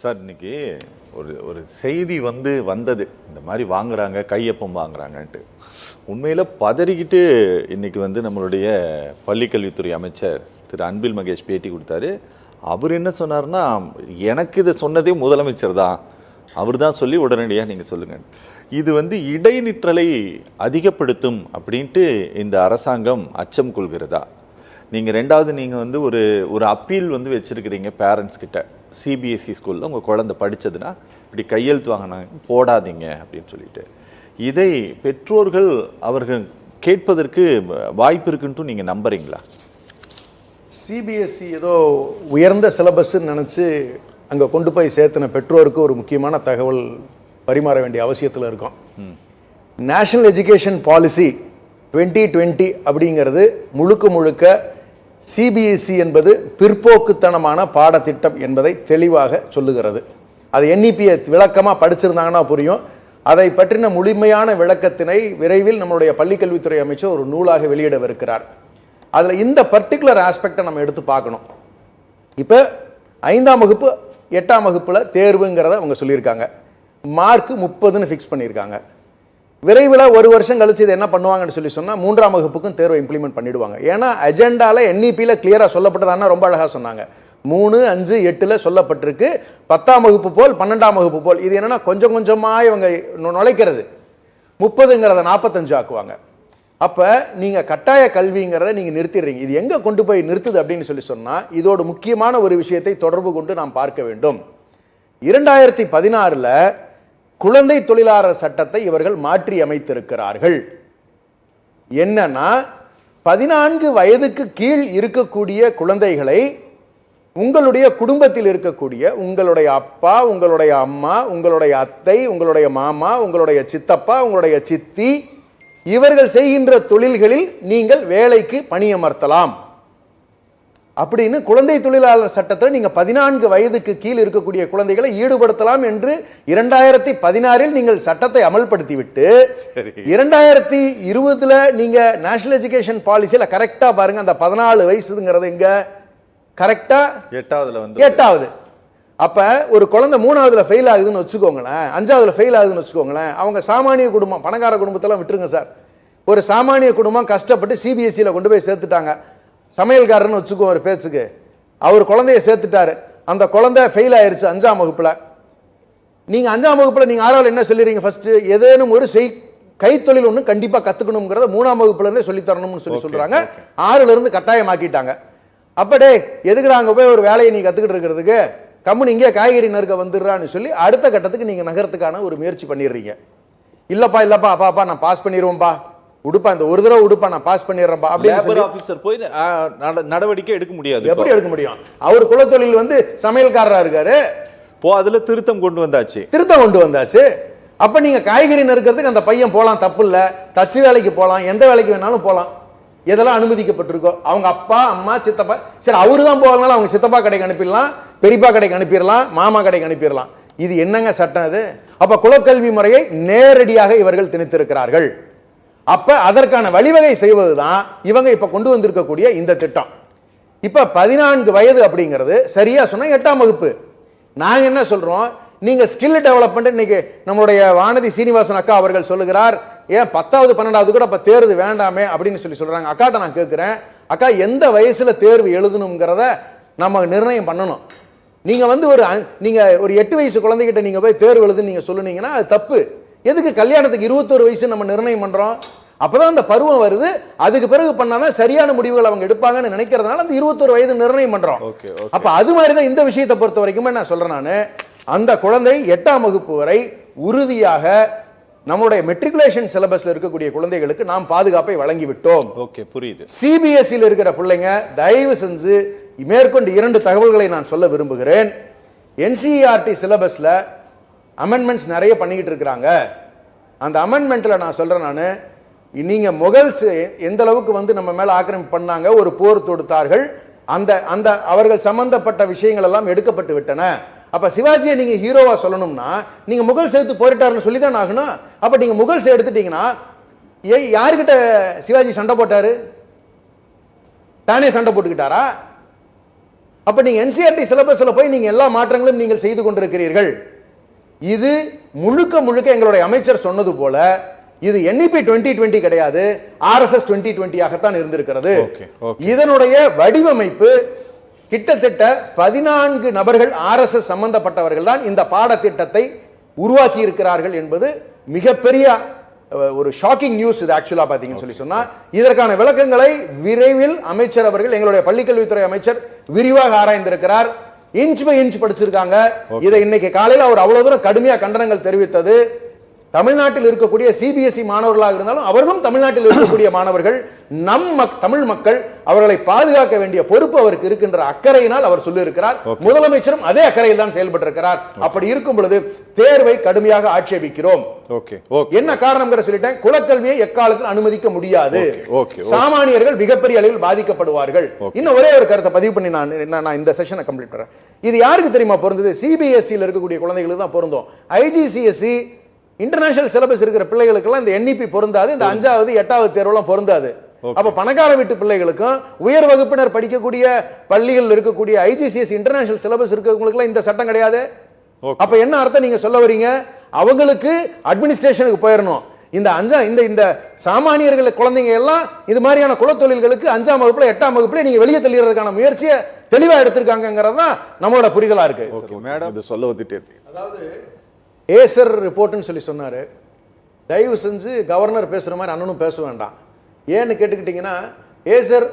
Sir இன்னைக்கு ஒரு ஒரு செய்தி வந்தது இந்த மாதிரி வாங்குறாங்க, கையொப்பம் வாங்குறாங்கன்ட்டு. உண்மையில் பதறிக்கிட்டு இன்னைக்கு நம்மளுடைய பள்ளிக்கல்வித்துறை அமைச்சர் திரு அன்பில் மகேஷ் பேட்டி கொடுத்தாரு. அவர் என்ன சொன்னார்னா, எனக்கு இதை சொன்னதே முதலமைச்சர் தான், அவர் தான் சொல்லி உடனடியாக நீங்கள் சொல்லுங்கள். இது இடைநிற்றலை அதிகப்படுத்தும் அப்படின்ட்டு இந்த அரசாங்கம் அச்சம் கொள்கிறதா? நீங்கள் ரெண்டாவது நீங்கள் ஒரு அப்பீல் வச்சுருக்கிறீங்க பேரண்ட்ஸ் கிட்ட. சிபிஎஸ்சி ஸ்கூலில் உங்கள் குழந்தை படித்ததுன்னா இப்படி கையெழுத்து வாங்கினாங்க போடாதீங்க அப்படின்னு சொல்லிட்டு, இதை பெற்றோர்கள் அவர்கள் கேட்பதற்கு வாய்ப்பு இருக்குன்ட்டு நீங்கள் நம்புறீங்களா? சிபிஎஸ்சி ஏதோ உயர்ந்த சிலபஸ்ன்னு நினச்சி அங்கே கொண்டு போய் சேர்த்துன பெற்றோருக்கு ஒரு முக்கியமான தகவல் பரிமாற வேண்டிய அவசியத்தில் இருக்கும். நேஷனல் எஜுகேஷன் பாலிசி 2020 அப்படிங்கிறது முழுக்க சிபிஎஸ்சி என்பது பிற்போக்குத்தனமான பாடத்திட்டம் என்பதை தெளிவாக சொல்லுகிறது. அது என்இபியை விளக்கமாக படிச்சிருந்தாங்கன்னா புரியும். அதை பற்றின முழுமையான விளக்கத்தினை விரைவில் நம்மளுடைய பள்ளிக்கல்வித்துறை அமைச்சர் ஒரு நூலாக வெளியிடவிருக்கிறார். அதில் இந்த பர்டிகுலர் ஆஸ்பெக்டை நம்ம எடுத்து பார்க்கணும். இப்போ 5ஆம் வகுப்பு 8ஆம் வகுப்பில் தேர்வுங்கிறத அவங்க சொல்லியிருக்காங்க. மார்க் 30ன்னு ஃபிக்ஸ் பண்ணியிருக்காங்க. விரைவில் ஒரு வருஷம் கழிச்சு இதை என்ன பண்ணுவாங்கன்னு சொன்னால் 3ஆம் வகுப்புக்கும் தேர்வை இம்ப்ளிமெண்ட் பண்ணிடுவாங்க. ஏன்னா அஜெண்டாவில் என்இபியில் கிளியராக சொல்லப்பட்டதானா ரொம்ப அழகாக சொன்னாங்க. 3, 5, 8 சொல்லப்பட்டிருக்கு. 10ஆம் வகுப்பு போல் 12ஆம் வகுப்பு போல். இது என்னன்னா கொஞ்சம் கொஞ்சமாக இவங்க நுழைக்கிறது. 30ங்கிறத 45 ஆக்குவாங்க. அப்போ நீங்கள் கட்டாய கல்விங்கிறத நீங்கள் நிறுத்திடுறீங்க. இது எங்கே கொண்டு போய் நிறுத்துது அப்படின்னு சொன்னால், இதோட முக்கியமான ஒரு விஷயத்தை தொடர்பு கொண்டு நாம் பார்க்க வேண்டும். 2016 குழந்தை தொழிலாளர் சட்டத்தை இவர்கள் மாற்றி அமைத்திருக்கிறார்கள். என்னன்னா 14 வயதுக்கு கீழ் இருக்கக்கூடிய குழந்தைகளை உங்களுடைய குடும்பத்தில் இருக்கக்கூடிய உங்களுடைய அப்பா, உங்களுடைய அம்மா, உங்களுடைய அத்தை, உங்களுடைய மாமா, உங்களுடைய சித்தப்பா, உங்களுடைய சித்தி இவர்கள் செய்கின்ற தொழில்களில் நீங்கள் வேலைக்கு பணியமர்த்தலாம் அப்படின்னு குழந்தை தொழிலாளர் சட்டத்தில் நீங்க 14 வயதுக்கு கீழ் இருக்கக்கூடிய குழந்தைகளை ஈடுபடுத்தலாம் என்று 2016 நீங்கள் சட்டத்தை அமல்படுத்தி விட்டு 2020 நீங்க நேஷனல் எஜுகேஷன் பாலிசியில கரெக்டா பாருங்க, அந்த 14 வயசுங்கிறது இங்க கரெக்டா 8வது. அப்ப ஒரு குழந்தை 3ஆவதுல ஃபெயில் ஆகுதுன்னு வச்சுக்கோங்களேன், 5ஆவதுல ஃபெயில் ஆகுதுன்னு வச்சுக்கோங்களேன், அவங்க சாமானிய குடும்பம், பணக்கார குடும்பத்தெல்லாம் விட்டுருங்க சார், ஒரு சாமானிய குடும்பம் கஷ்டப்பட்டு சிபிஎஸ்சியில் கொண்டு போய் சேர்த்துட்டாங்க. சமையல்காரன்னு வச்சுக்கோ ஒரு பேச்சுக்கு, அவர் குழந்தைய சேர்த்துட்டாரு, அந்த குழந்தை ஃபெயில் ஆயிருச்சு 5ஆம் வகுப்புல. நீங்க 5ஆம் வகுப்புல நீங்க 6ஆவது என்ன சொல்லிடுறீங்க? ஃபர்ஸ்ட் ஏதேனும் ஒரு கைத்தொழில் ஒன்று கண்டிப்பா கத்துக்கணுங்கிறத 3ஆம் வகுப்புல இருந்தே சொல்லி தரணும்னு சொல்றாங்க. 6ல இருந்து கட்டாயமாக்கிட்டாங்க. அப்படே எதுக்குடா அங்க போய் ஒரு வேலையை நீ கத்துக்கிட்டு இருக்கிறதுக்கு, கம்முனு இங்கே காய்கறி நறுக்க வந்துடுறான்னு சொல்லி அடுத்த கட்டத்துக்கு நீங்க நகரத்துக்கான ஒரு முயற்சி பண்ணிடுறீங்க. இல்லப்பா அப்பா நான் பாஸ் பண்ணிடுவோம்பா, உடுப்பா இந்த ஒரு தடவை உடுப்பா நான் பாஸ் பண்ணிடுறேன்பா அப்படின்னு ஆபீசர் போய் நடவடிக்கை எடுக்க முடியாது. எப்படி எடுக்க முடியும்? அவர் குலத்தொழில் சமையல்காரரா இருக்காரு. அதுல திருத்தம் கொண்டு வந்தாச்சு. அப்ப நீங்க காய்கறி நறுக்கிறதுக்கு அந்த பையன் போலாம், தப்பு இல்ல. தச்சு வேலைக்கு போலாம், எந்த வேலைக்கு வேணாலும் போலாம், எதெல்லாம் அனுமதிக்கப்பட்டிருக்கோ. அவங்க அப்பா அம்மா சித்தப்பா, சரி அவரு தான் போகலனாலும் அவங்க சித்தப்பா கடைக்கு அனுப்பிடலாம், பெரியப்பா கடைக்கு அனுப்பிடலாம், மாமா கடைக்கு அனுப்பிடலாம். இது என்னங்க சட்டம் இது? அப்ப குலக்கல்வி முறையை நேரடியாக இவர்கள் திணித்திருக்கிறார்கள். அப்ப அதற்கான வழிவகை செய்வதுதான் இவங்க இப்ப கொண்டு வந்திருக்கக்கூடிய இந்த திட்டம். இப்ப 14 வயது அப்படிங்கிறது சரியா சொன்னா 8ஆம் வகுப்பு. நாங்க என்ன சொல்றோம், நீங்க ஸ்கில் டெவலப்மெண்ட் இன்னைக்கு நம்மளுடைய வானதி சீனிவாசன் அக்கா அவர்கள் சொல்லுகிறார், ஏன் 10வது 12வது கூட அப்ப தேர்வு வேண்டாமே அப்படின்னு சொல்றாங்க. அக்காட்ட நான் கேட்கிறேன், அக்கா எந்த வயசுல தேர்வு எழுதணுங்கிறத நம்ம நிர்ணயம் பண்ணணும். நீங்க நீங்க ஒரு 8 வயசு குழந்தைகிட்ட நீங்க போய் தேர்வு எழுதுன்னு நீங்க சொல்லுனீங்கன்னா அது தப்பு. எதுக்கு கல்யாணத்துக்கு 21 வயசு நம்ம நிர்ணயம் பண்றோம்? அப்பதான் அந்த பருவம் வருது, அதுக்கு பிறகு பண்ணாதான் சரியான முடிவுகள் அவங்க எடுப்பாங்கன்னு நினைக்கிறதுனால அந்த 21 வயது நிர்ணயம் பண்றோம். அப்ப அது மாதிரிதான் இந்த விஷயத்தை பொறுத்த வரைக்கும் நான் சொல்றேன், நானு அந்த குழந்தை 8ஆம் வகுப்பு வரை உறுதியாக நம்முடைய மெட்ரிகுலேஷன் சிலபஸ்ல இருக்கக்கூடிய குழந்தைகளுக்கு நாம் பாதுகாப்பை வழங்கி விட்டோம். ஓகே, புரியுது. சிபிஎஸ்சியில் இருக்கிற பிள்ளைங்க தயவு செஞ்சு மேற்கொண்டு 2 தகவல்களை நான் சொல்ல விரும்புகிறேன். என்சிஇஆர்டி சிலபஸ்ல அமெண்ட்மெண்ட்ஸ் நிறைய பண்ணிக்கிட்டு இருக்கிறாங்க. அந்த அமெண்ட்மெண்ட்ல நான் சொல்றேன், நான் நீங்க முகல்ஸ் எந்த அளவுக்கு நம்ம மேல ஆக்கிரமிப்பு பண்ணாங்க, ஒரு போர் தொடுத்தார்கள், அந்த அவர்கள் சம்பந்தப்பட்ட விஷயங்கள் எல்லாம் எடுக்கப்பட்டு விட்டன. அப்ப சிவாஜியை நீங்க ஹீரோவா சொல்லணும்னா நீங்க முகல் சேர்த்து போரிட்டாருன்னு சொல்லிதான் ஆகணும். அப்ப நீங்க முகல்ஸ் எடுத்துட்டீங்கன்னா யாருக்கிட்ட சிவாஜி சண்டை போட்டாரு? தானே சண்டை போட்டுக்கிட்டாரா? அப்ப நீங்க என்சிஆர்டி சிலபஸ்ல போய் நீங்க எல்லா மாற்றங்களும் நீங்கள் செய்து கொண்டிருக்கிறீர்கள். இது முழுக்க முழுக்க எங்களுடைய அமைச்சர் சொன்னது போல இது NEP 2020 கிடையாது, RSS 2020 ஆகத்தான் இருந்திருக்கிறது. இதனுடைய வடிவமைப்பு கிட்டத்தட்ட 14 நபர்கள் RSS சம்பந்தப்பட்டவர்கள் தான் இந்த பாடத்திட்டத்தை உருவாக்கி இருக்கிறார்கள் என்பது மிகப்பெரிய ஒரு ஷாக்கிங் நியூஸ். இது ஆக்சுவலா பாத்தீங்கன்னு சொன்னா இதற்கான விளக்கங்களை விரைவில் அமைச்சர் அவர்கள், எங்களுடைய பள்ளிக்கல்வித்துறை அமைச்சர் விரிவாக ஆராய்ந்திருக்கிறார். இன்ச் பை இன்ச் படிச்சிருக்காங்க. இதை இன்னைக்கு காலையில் அவர் அவ்வளவு தூரம் கடுமையா கண்டனங்கள் தெரிவித்தது. தமிழ்நாட்டில் இருக்கக்கூடிய சிபிஎஸ்இ மாணவர்களாக இருந்தாலும் அவர்களும் தமிழ்நாட்டில் இருக்கக்கூடிய மாணவர்கள், தமிழ் மக்கள், அவர்களை பாதுகாக்க வேண்டிய பொறுப்பு அவருக்கு இருக்கின்ற அக்கறையினால் அவர் சொல்லியிருக்கிறார். முதலமைச்சரும் அதே அக்கறையில் தான் செயல்பட்டிருக்கிறார். அப்படி இருக்கும் பொழுது தேர்வை கடுமையாக ஆட்சேபிக்கிறோம். என்ன காரணம் சொல்லிட்டேன், குலக்கல்வியை எக்காலத்தில் அனுமதிக்க முடியாது. சாமானியர்கள் மிகப்பெரிய அளவில் பாதிக்கப்படுவார்கள். இன்னும் ஒரே ஒரு கருத்தை பதிவு பண்ணி நான் இந்த செஷனை கம்ப்ளீட் பண்றேன். இது யாருக்கு தெரியுமா பொருந்தது? சிபிஎஸ்இ இருக்கக்கூடிய குழந்தைகளுக்கு தான் பொருந்தும். ஐஜிசிஎஸ்இ இன்டர்நேஷனல் சிலபஸ் இருக்கிற பிள்ளைகளுக்கெல்லாம் இந்த NEP பொருந்தாது, இந்த 5வது 8வது தேர்வுலாம் பொருந்தாது. அப்ப பணக்கார வீட்டு பிள்ளைகளுக்கும் உயர் வகுப்பினர் படிக்கக்கூடிய பள்ளிகள் இருக்கக்கூடிய ஐஜிசிஎஸ் இன்டர்நேஷனல் சிலபஸ் இருக்கிறவங்களுக்குலாம் இந்த சட்டம் கிடையாது. அப்ப என்ன அர்த்தம் நீங்க சொல்ல வரீங்க? அவங்களுக்கு அட்மினிஸ்ட்ரேஷனுக்கு போயிடணும். இந்த சாமானியர்கள் குழந்தைங்க எல்லாம் இது மாதிரியான குலத்தொழில்களுக்கு 5ஆம் வகுப்புல 8ஆம் வகுப்புல நீங்க வெளியே தள்ளிடுறதுக்கான முயற்சியை தெளிவா எடுத்திருக்காங்கிறது தான் நம்மளோட புரிதலா இருக்கு. மேடம் சொல்ல வந்துட்டே இருக்கு. அதாவது ஏசர் ரிப்போர்ட்னு சொல்லி சொன்னாரு. தயவு செஞ்சு கவர்னர் பேசுற மாதிரி அண்ணனும் பேச வேண்டாம். ஏன்னு கேட்டுக்கிட்டீங்கன்னா ஏசர்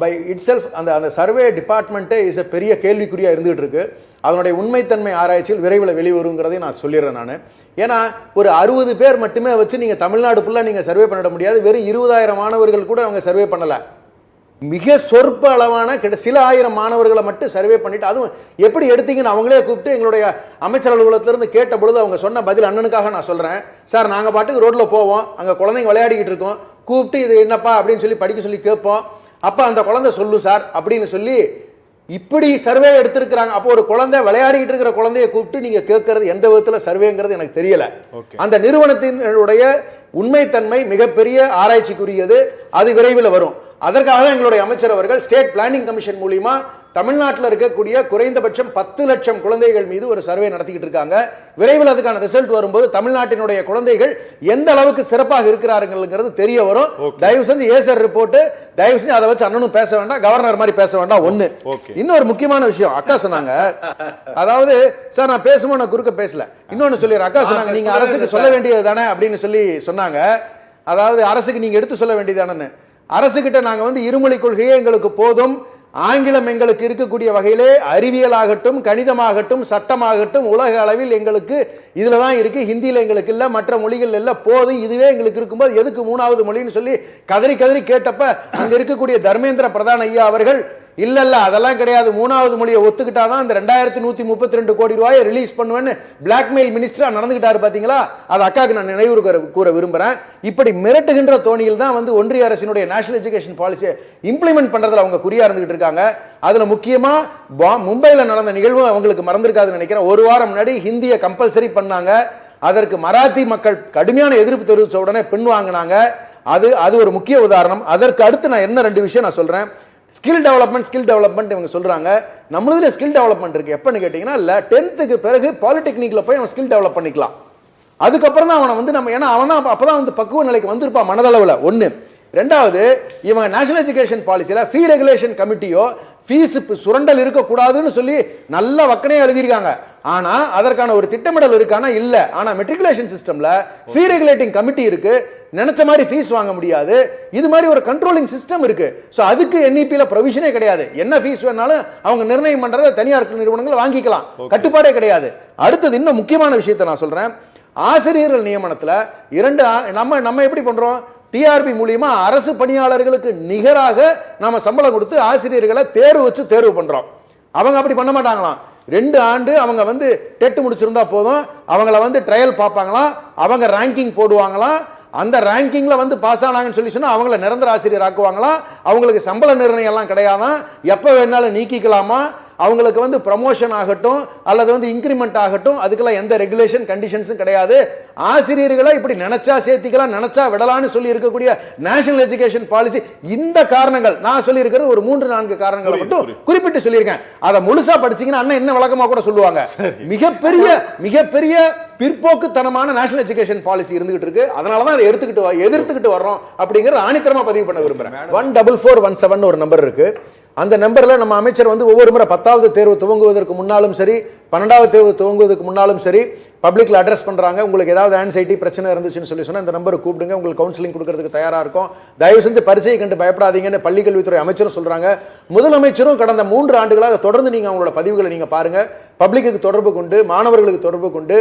பை இட் செல்ஃப் அந்த சர்வே டிபார்ட்மெண்ட்டே இஸ் எ பெரிய கேள்விக்குறியா இருந்துகிட்டு இருக்கு. அதனுடைய உண்மைத்தன்மை ஆராய்ச்சியில் விரைவில் வெளிவருங்கிறதையும் நான் சொல்லிடுறேன். நான் ஏன்னா ஒரு 60 பேர் மட்டுமே வச்சு நீங்க தமிழ்நாடு ஃபுல்லா நீங்க சர்வே பண்ணிட முடியாது. வெறும் 20,000 மாணவர்கள் கூட அவங்க சர்வே பண்ணல. மிக சொற்ப அளவான சில ஆயிரம் மாணவர்களை மட்டும் சர்வே பண்ணிட்டு, அதுவும் எப்படி எடுத்தீங்கன்னு அவங்களே கூப்பிட்டு எங்களுடைய அமைச்சர் அலுவலகத்திலிருந்து கேட்ட பொழுது அவங்க சொன்ன பதில் அண்ணனுக்காக நான் சொல்றேன். சார், நாங்க பாட்டுக்கு ரோட்ல போவோம், அங்க குழந்தைங்க விளையாடிக்கிட்டு இருக்கோம், கூப்பிட்டு இது என்னப்பா அப்படின்னு சொல்லி படிக்க சொல்லி கேட்போம். அப்ப அந்த குழந்தை சொல்லும் சார் அப்படின்னு சொல்லி இப்படி சர்வே எடுத்திருக்கிறாங்க. அப்போ ஒரு குழந்தை விளையாடிக்கிட்டு இருக்கிற குழந்தைய கூப்பிட்டு நீங்க கேட்கறது எந்த விதத்துல சர்வேங்கிறது எனக்கு தெரியல. அந்த நிறுவனத்தினுடைய உண்மைத்தன்மை மிகப்பெரிய ஆராய்ச்சிக்குரியது. அது விரைவில் வரும். அதற்காக எங்களுடைய அமைச்சர் அவர்கள் ஸ்டேட் பிளானிங் கமிஷன் மூலமா தமிழ்நாட்டில் இருக்கக்கூடிய குறைந்தபட்சம் 10 லட்சம் குழந்தைகள் மீது ஒரு சர்வே நடத்திக்கிட்டு இருக்காங்க. விரைவில் அதுக்கான ரிசல்ட் வரும்போது தமிழ்நாட்டினுடைய குழந்தைகள் எந்த அளவுக்கு சிறப்பாக இருக்கிறார்கள் தெரிய வரும். தயவு செஞ்சு ஏசர் ரிப்போர்ட், தயவு செஞ்சு அதை வச்சு அண்ணனும் பேச வேண்டாம், கவர்னர் மாதிரி பேச வேண்டாம். ஒண்ணு. இன்னொரு முக்கியமான விஷயம் அக்கா சொன்னாங்க. அதாவது சார், நான் பேசும்போது நான் குறுக்க பேசல. இன்னொன்னு சொல்லிடுறேன். அக்கா சொன்னாங்க நீங்க அரசுக்கு சொல்ல வேண்டியது தானே அப்படின்னு சொல்லி சொன்னாங்க. அதாவது அரசுக்கு நீங்க எடுத்து சொல்ல வேண்டியதானு. அரசுகிட்ட நாங்க இருமொழி கொள்கையே எங்களுக்கு போதும், ஆங்கிலம் எங்களுக்கு இருக்கக்கூடிய வகையிலே அறிவியலாகட்டும், கணிதமாகட்டும், சட்டமாகட்டும் உலக அளவில் எங்களுக்கு இதுல தான் இருக்கு, ஹிந்தியில எங்களுக்கு இல்ல, மற்ற மொழிகள் இல்ல, போதும், இதுவே எங்களுக்கு இருக்கும்போது எதுக்கு 3வது மொழின்னு சொல்லி கதறி கதறி கேட்டப்ப அங்க இருக்கக்கூடிய தர்மேந்திர பிரதான் ஐயா அவர்கள் இல்ல அதெல்லாம் கிடையாது, 3வது மொழியை ஒத்துக்கிட்டாதான் இந்த 2132 கோடி ரூபாயை ரிலீஸ் பண்ணுவேன்னு பிளாக்மெயில் மினிஸ்டரா நடந்துகிட்டாரு. பாத்தீங்களா? அது அக்காக்கு நான் நினைவு கூற விரும்புறேன். இப்படி மிரட்டுகின்ற தோணியில் தான் ஒன்றிய அரசினுடைய நேஷனல் எஜுகேஷன் பாலிசியை இம்ப்ளிமெண்ட் பண்றதுல அவங்க குறியா இருந்துகிட்டு இருக்காங்க. அதுல முக்கியமா மும்பைல நடந்த நிகழ்வு அவங்களுக்கு மறந்திருக்காதுன்னு நினைக்கிறேன். ஒரு வாரம் முன்னாடி ஹிந்தியை கம்பல்சரி பண்ணாங்க. அதற்கு மராத்தி மக்கள் கடுமையான எதிர்ப்பு தெரிவிச்ச உடனே பின்வாங்கினாங்க. அது ஒரு முக்கிய உதாரணம். அதற்கு அடுத்து நான் என்ன 2 விஷயம் நான் சொல்றேன். ஸ்கில் டெவலப்மெண்ட் இவங்க சொல்றாங்க. நம்மளதுல ஸ்கில் டெவலப்மெண்ட் இருக்கு. எப்பன்னு கேட்டீங்கன்னா 10th பிறகு பாலிடெக்னிக்ல போய் அவன் ஸ்கில் டெவலப் பண்ணிக்கலாம். அதுக்கப்புறம் தான் அவனை நம்ம, ஏன்னா அவன் தான் அப்பதான் பக்குவ நிலைக்கு வந்திருப்பான் மனதளவுல. ஒண்ணு. ரெண்டாவது, இவங்க நேஷனல் எஜுகேஷன் பாலிசியில ஃபீ ரெகுலேஷன் கமிட்டியோ ஃபீஸ் சுரண்டல் இருக்கக்கூடாதுன்னு சொல்லி நல்ல வக்கனையா எழுதியிருக்காங்க. ஆனா அதற்கான ஒரு திட்டமிடல் இருக்கானா இல்ல. ஆனா மெட்ரிகுலேஷன் சிஸ்டம்ல ஃபீ ரெகுலேட்டிங் கமிட்டி இருக்கு. நினைச்ச மாதிரி ஃபீஸ் வாங்க முடியாது. இது மாதிரி ஒரு கண்ட்ரோலிங் சிஸ்டம் இருக்கு. சோ அதுக்கு NEP-ல ப்ரொவிஷனே கிடையாது. என்ன ஃபீஸ் வேணாலும் அவங்க நிர்ணயம் பண்றத தனியார் நிறுவனங்கள் வாங்கிக்கலாம். கட்டுப்பாடே கிடையாது. அடுத்தது இன்னும் முக்கியமான விஷயத்தை நான் சொல்றேன். ஆசிரியர்கள் நியமனத்துல நம்ம எப்படி பண்றோம்? டிஆர்பி மூலியமா அரசு பணியாளர்களுக்கு நிகராக நாம சம்பளம் கொடுத்து ஆசிரியர்களை தேர்வு பண்றோம். அவங்க அப்படி பண்ண மாட்டாங்களாம். 2 ஆண்டு அவங்க டெட் முடிச்சிருந்தா போதும், அவங்கள ட்ரையல் பார்ப்பாங்களாம், அவங்க ரேங்கிங் போடுவாங்களாம். அந்த ரேங்கிங்ல பாஸ் ஆனாங்கன்னு சொல்லி சொன்னா அவங்கள நிரந்தர ஆசிரியர் ஆக்குவாங்களாம். அவங்களுக்கு சம்பள நிர்ணயம் எல்லாம் கிடையாதான், எப்ப வேணாலும் நீக்கிக்கலாமா. அவங்களுக்கு வந்து ப்ரமோஷன் ஆகட்டும் அல்லது வந்து இன்கிரிமெண்ட் ஆகட்டும் அதுக்கெல்லாம் எந்த ரெகுலேஷன் கண்டிஷன்ஸும் கிடையாது. ஆசிரியர்களை இப்படி நினைச்சா சேர்த்திக்கலாம் நினைச்சா விடலான்னு சொல்லி இருக்கக்கூடிய நேஷனல் எஜுகேஷன் பாலிசி இந்த காரணங்கள் நான் சொல்லி இருக்கிறது ஒரு 3-4 காரணங்களை மட்டும் குறிப்பிட்டு சொல்லியிருக்கேன். அதை முழுசா படிச்சீங்கன்னா அண்ணன் என்ன விளக்கமா கூட சொல்லுவாங்க. மிகப்பெரிய பிற்போக்குத்தனமான நேஷனல் எஜுகேஷன் பாலிசி இருந்துகிட்டு இருக்கு. அதனாலதான் அதை எதிர்த்துக்கிட்டு வர்றோம் அப்படிங்கறது ஆணித்தரமா பதிவு பண்ண விரும்புறேன். 14417 ஒரு நம்பர் இருக்கு. அந்த நம்பர்ல நம்ம அமைச்சர் வந்து ஒவ்வொரு முறை 10வது தேர்வு துவங்குவதற்கு முன்னாலும் சரி 12வது தேர்வு துவங்குவதற்கு முன்னாலும் சரி பப்ளிக்ல அட்ரஸ் பண்றாங்க. உங்களுக்கு ஏதாவது ஆன்சைட்டி பிரச்சனை இருந்துச்சுன்னு சொன்னா இந்த நம்பருக்கு கூப்பிடுங்க, உங்களுக்கு கவுன்சிலிங் கொடுக்கறதுக்கு தயாரா இருக்கும். தயவு செஞ்சு பரிசையை கண்டு பயப்படாதீங்கன்னு பள்ளிக்கல்வித்துறை அமைச்சரும் சொல்றாங்க. முதலமைச்சரும் கடந்த 3 ஆண்டுகளாக தொடர்ந்து நீங்க அவங்களோட பதிவுகளை நீங்க பாருங்க. பப்ளிக்கு தொடர்பு கொண்டு மாணவர்களுக்கு தொடர்பு கொண்டு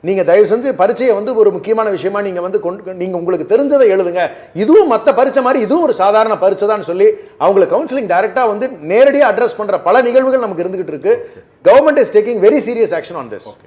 நீங்க தயவு செஞ்சு பரீட்சையை வந்து ஒரு முக்கியமான விஷயமா நீங்க வந்து நீங்க உங்களுக்கு தெரிஞ்சதை எழுதுங்க. இதுவும் மத்த பரீட்சை மாதிரி இதுவும் ஒரு சாதாரண பரீட்சை தான் சொல்லி அவங்களுக்கு கவுன்சிலிங் டைரக்டா வந்து நேரடியாக அட்ரஸ் பண்ற பல நிகழ்வுகள் நமக்கு இருந்துகிட்டு இருக்கு. Government is taking very serious action on this.